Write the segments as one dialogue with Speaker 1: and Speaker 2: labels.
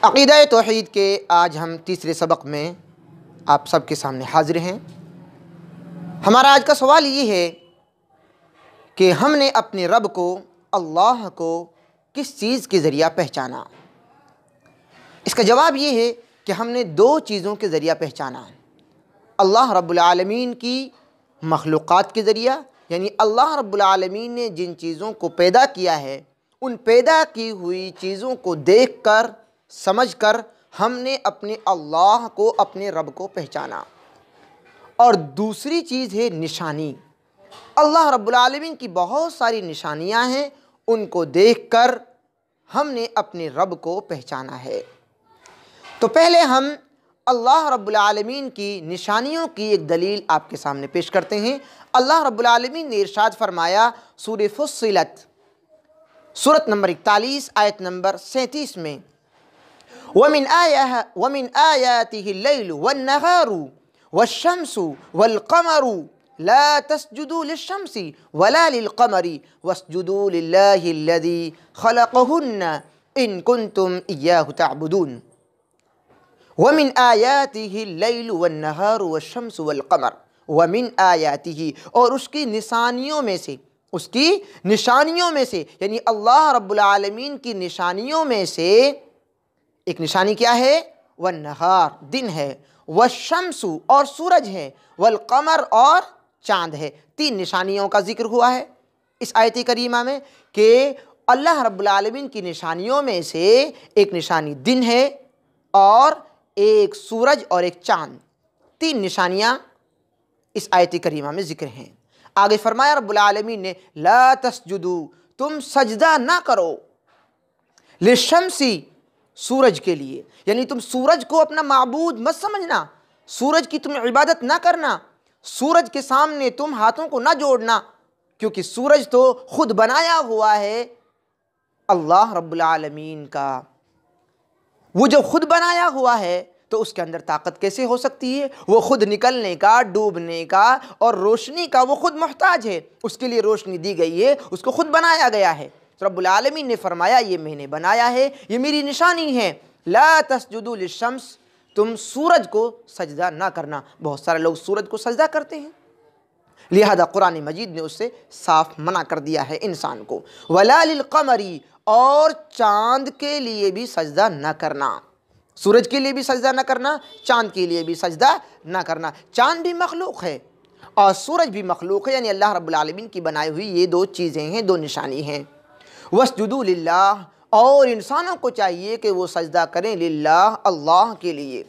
Speaker 1: عقیدہ توحید کے آج ہم تیسرے سبق میں آپ سب کے سامنے حاضر ہیں۔ ہمارا آج کا سوال یہ ہے کہ ہم نے اپنے رب کو، اللہ کو کس چیز کے ذریعہ پہچانا؟ اس کا جواب یہ ہے کہ ہم نے دو چیزوں کے ذریعہ پہچانا۔ اللہ رب العالمین کی مخلوقات کے ذریعہ، یعنی اللہ رب العالمین نے جن چیزوں کو پیدا کیا ہے ان پیدا کی ہوئی چیزوں کو دیکھ کر، سمجھ کر ہم نے اپنے اللہ کو، اپنے رب کو پہچانا۔ اور دوسری چیز ہے نشانی۔ اللہ رب العالمین کی بہت ساری نشانیاں ہیں، ان کو دیکھ کر ہم نے اپنے رب کو پہچانا ہے۔ تو پہلے ہم اللہ رب العالمین کی نشانیوں کی ایک دلیل آپ کے سامنے پیش کرتے ہیں۔ اللہ رب العالمین نے ارشاد فرمایا سورہ فصلت، سورت نمبر 41 آیت نمبر 37 میں، وَمِنْ آيَاتِهِ اللَّيْلُ وَالنَّهَارُ وَالشَّمْسُ وَالْقَمَرُ لَا تَسْجُدُوا لِلشَّمْسِ وَلَا لِلْقَمَرِ وَاسْجُدُوا لِلَّهِ الَّذِي خَلَقَهُنَّ إِن كُنتُمْ إِيَّاهُ تَعْبُدُونَ۔ وَمِنْ آيَاتِهِ اللَّيْلُ وَالنَّهَارُ وَالشَّمْسُ وَالْقَمَرُ، وَمِنْ آيَاتِهِ، اور اس کی نشانیوں میں سے، اس کی نشانیوں میں سے، یعنی اللہ رب العالمین کی نشانیوں میں سے ایک نشانی کیا ہے؟ والنہار، دن ہے، والشمس، اور سورج ہے، والقمر، اور چاند ہے۔ تین نشانیوں کا ذکر ہوا ہے اس آیت کریمہ میں کہ اللہ رب العالمین کی نشانیوں میں سے ایک نشانی دن ہے اور ایک سورج اور ایک چاند۔ تین نشانیاں اس آیت کریمہ میں ذکر ہیں۔ آگے فرمایا رب العالمین نے لا تسجدو، تم سجدہ نہ کرو، للشمسی، سورج کے لیے، یعنی تم سورج کو اپنا معبود مت سمجھنا، سورج کی تم عبادت نہ کرنا، سورج کے سامنے تم ہاتھوں کو نہ جوڑنا، کیونکہ سورج تو خود بنایا ہوا ہے اللہ رب العالمین کا۔ وہ جو خود بنایا ہوا ہے تو اس کے اندر طاقت کیسے ہو سکتی ہے؟ وہ خود نکلنے کا، ڈوبنے کا اور روشنی کا وہ خود محتاج ہے، اس کے لیے روشنی دی گئی ہے، اس کو خود بنایا گیا ہے۔ رب العالمین نے فرمایا یہ میں نے بنایا ہے، یہ میری نشانی ہے، لا تسجدوا للشمس، تم سورج کو سجدہ نہ کرنا۔ بہت سارے لوگ سورج کو سجدہ کرتے ہیں، لہذا قرآن مجید نے اس سے صاف منع کر دیا ہے انسان کو۔ ولا للقمر، اور چاند کے لیے بھی سجدہ نہ کرنا، سورج کے لیے بھی سجدہ نہ کرنا، چاند کے لیے بھی سجدہ نہ کرنا۔ چاند بھی مخلوق ہے اور سورج بھی مخلوق ہے، یعنی اللہ رب العالمین کی بنائی ہوئی یہ دو چیزیں ہیں، دو نشانی ہیں۔ وَاسْجُدُوا لِلَّهِ، اور انسانوں کو چاہیے کہ وہ سجدہ کریں للہ، اللہ کے لیے۔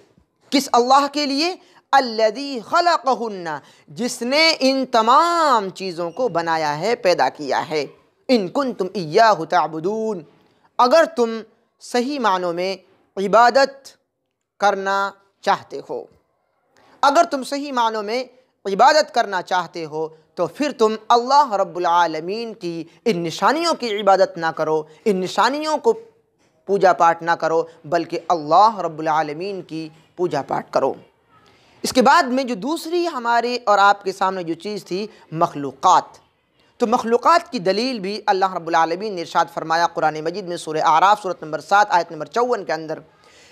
Speaker 1: کس اللہ کے لیے؟ الَّذِي خَلَقَهُنَّ، جس نے ان تمام چیزوں کو بنایا ہے، پیدا کیا ہے۔ إِن كُنتُمْ إِيَّاهُ تَعْبُدُونَ، اگر تم صحیح معنوں میں عبادت کرنا چاہتے ہو، اگر تم صحیح معنوں میں عبادت کرنا چاہتے ہو تو پھر تم اللہ رب العالمین کی ان نشانیوں کی عبادت نہ کرو، ان نشانیوں کو پوجا پاٹ نہ کرو، بلکہ اللہ رب العالمین کی پوجا پاٹ کرو۔ اس کے بعد میں جو دوسری ہمارے اور آپ کے سامنے جو چیز تھی، مخلوقات، تو مخلوقات کی دلیل بھی اللہ رب العالمین نے ارشاد فرمایا قرآن مجید میں سورہ اعراف سورت نمبر 7 آیت نمبر 54 کے اندر،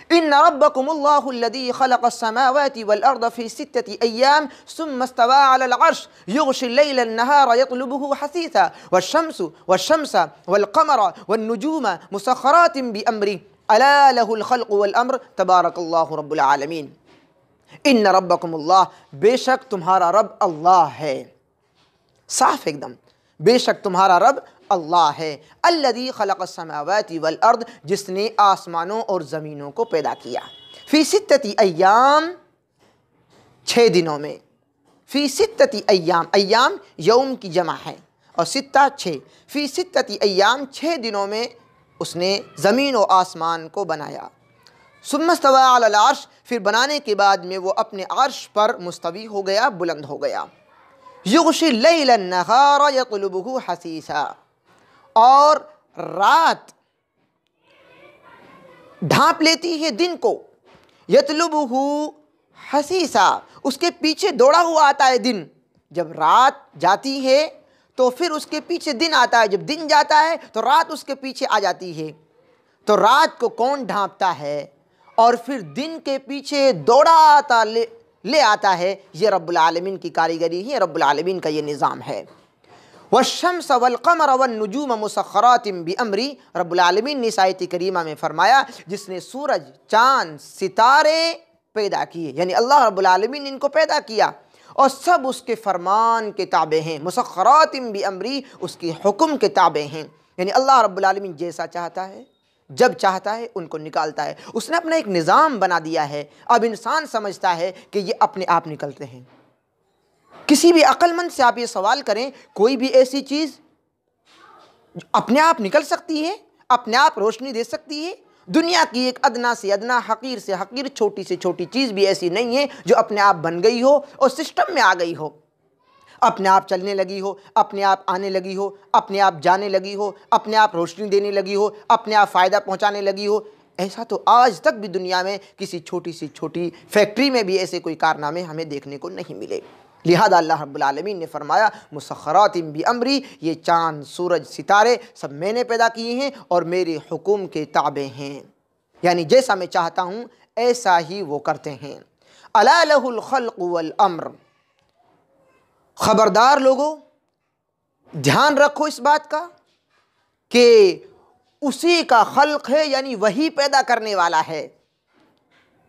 Speaker 1: إِنَّ رَبَّكُمُ اللَّهُ الَّذِي خَلَقَ السَّمَاوَاتِ وَالْأَرْضَ فِي 6 أَيَّامٍ ثُمَّ اسْتَوَىٰ عَلَى الْعَرْشِ يُغْشِي اللَّيْلَ النَّهَارَ يَطْلُبُهُ حَثِيثًا وَالشَّمْسَ وَالْقَمَرَ وَالنُّجُومَ مُسَخَّرَاتٍ بِأَمْرِهِ أَلَا لَهُ الْخَلْقُ وَالْأَمْرُ تَبَارَكَ اللَّهُ رَبُّ الْعَالَمِينَ۔ إِنَّ رَبَّكُمُ اللَّهُ، بے شک تمہارا رب اللہ ہے، صاف ایک دم، بے شک تمہارا رب اللہ ہے۔ الذی خلق السماوات والارض، جس نے آسمانوں اور زمینوں کو پیدا کیا۔ فی 6 ایام، 6 دنوں میں۔ فی 6 ایام، ایام یوم کی جمع ہے اور 6 6، فی 6 ایام، 6 دنوں میں اس نے زمین و آسمان کو بنایا۔ ثم استوى علی العرش، پھر بنانے کے بعد میں وہ اپنے عرش پر مستوی ہو گیا، بلند ہو گیا۔ یغشی اللیل النہار یطلبہ حثیثا، اور رات ڈھانپ لیتی ہے دن کو، یطلبہ حثیثا، اس کے پیچھے دوڑا ہوا آتا ہے دن۔ جب رات جاتی ہے تو پھر اس کے پیچھے دن آتا ہے، جب دن جاتا ہے تو رات اس کے پیچھے آ جاتی ہے۔ تو رات کو کون ڈھانپتا ہے؟ اور پھر دن کے پیچھے دوڑاتا لے آتا ہے، یہ رب العالمین کی کاریگری ہے، رب العالمین کا یہ نظام ہے۔ والشمس والقمر والنجوم مسخرات بامری، رب العالمین نے اس آیت کریمہ میں فرمایا جس نے سورج، چاند، ستارے پیدا کیے، یعنی اللہ رب العالمین نے ان کو پیدا کیا اور سب اس کے فرمان کے تابع ہیں، مسخرات بامری، اس کے حکم کے تابع ہیں، یعنی اللہ رب العالمین جیسا چاہتا ہے، جب چاہتا ہے ان کو نکالتا ہے۔ اس نے اپنا ایک نظام بنا دیا ہے، اب انسان سمجھتا ہے کہ یہ اپنے آپ نکلتے ہیں۔ کسی بھی عقل مند سے آپ یہ سوال کریں، کوئی بھی ایسی چیز اپنے آپ نکل سکتی ہے، اپنے آپ روشنی دے سکتی ہے؟ دنیا کی ایک ادنا سے ادنا، حقیر سے حقیر، چھوٹی سے چھوٹی چیز بھی ایسی نہیں ہے جو اپنے آپ بن گئی ہو اور سسٹم میں آ گئی ہو، اپنے آپ چلنے لگی ہو، اپنے آپ آنے لگی ہو، اپنے آپ جانے لگی ہو، اپنے آپ روشنی دینے لگی ہو، اپنے آپ فائدہ پہنچانے لگی ہو۔ ایسا تو آج تک بھی دنیا میں کسی چھوٹی سی چھوٹی فیکٹری میں بھی ایسے کوئی کارنامے ہمیں دیکھنے کو نہیں ملے۔ لہذا اللہ رب العالمین نے فرمایا مسخرات بامری، یہ چاند، سورج، ستارے سب میں نے پیدا کیے ہیں اور میرے حکم کے تابع ہیں، یعنی جیسا میں چاہتا ہوں ایسا ہی وہ کرتے ہیں۔ الا لہ الخلق والامر، خبردار لوگو، دھیان رکھو اس بات کا کہ اسی کا خلق ہے، یعنی وہی پیدا کرنے والا ہے۔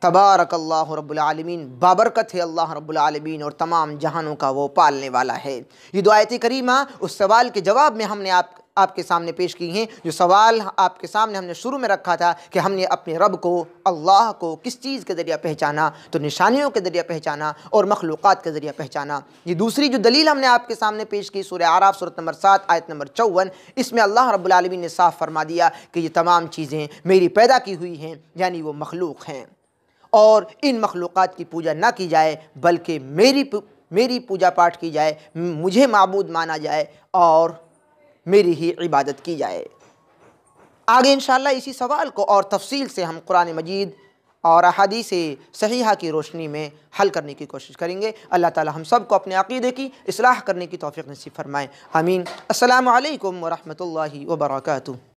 Speaker 1: تبارک اللہ رب العالمین، بابرکت ہے اللہ رب العالمین اور تمام جہانوں کا وہ پالنے والا ہے۔ یہ دو آیت کریمہ اس سوال کے جواب میں ہم نے آپ کے سامنے پیش کی ہیں، جو سوال آپ کے سامنے ہم نے شروع میں رکھا تھا کہ ہم نے اپنے رب کو، اللہ کو کس چیز کے ذریعہ پہچانا، تو نشانیوں کے ذریعہ پہچانا اور مخلوقات کے ذریعہ پہچانا۔ یہ دوسری جو دلیل ہم نے آپ کے سامنے پیش کی سورہ اعراف سورۃ نمبر 7 آیت نمبر 54، اس میں اللہ رب العالمین نے صاف فرما دیا کہ یہ تمام چیزیں میری پیدا کی ہوئی ہیں، یعنی وہ مخلوق ہیں، اور ان مخلوقات کی پوجا نہ کی جائے بلکہ میری پوجا پاٹ کی جائے، مجھے معبود مانا جائے اور میری ہی عبادت کی جائے۔ آگے انشاءاللہ اسی سوال کو اور تفصیل سے ہم قرآن مجید اور احادیث صحیحہ کی روشنی میں حل کرنے کی کوشش کریں گے۔ اللہ تعالی ہم سب کو اپنے عقیدے کی اصلاح کرنے کی توفیق نصیب فرمائے، آمین۔ السلام علیکم ورحمۃ اللہ وبرکاتہ۔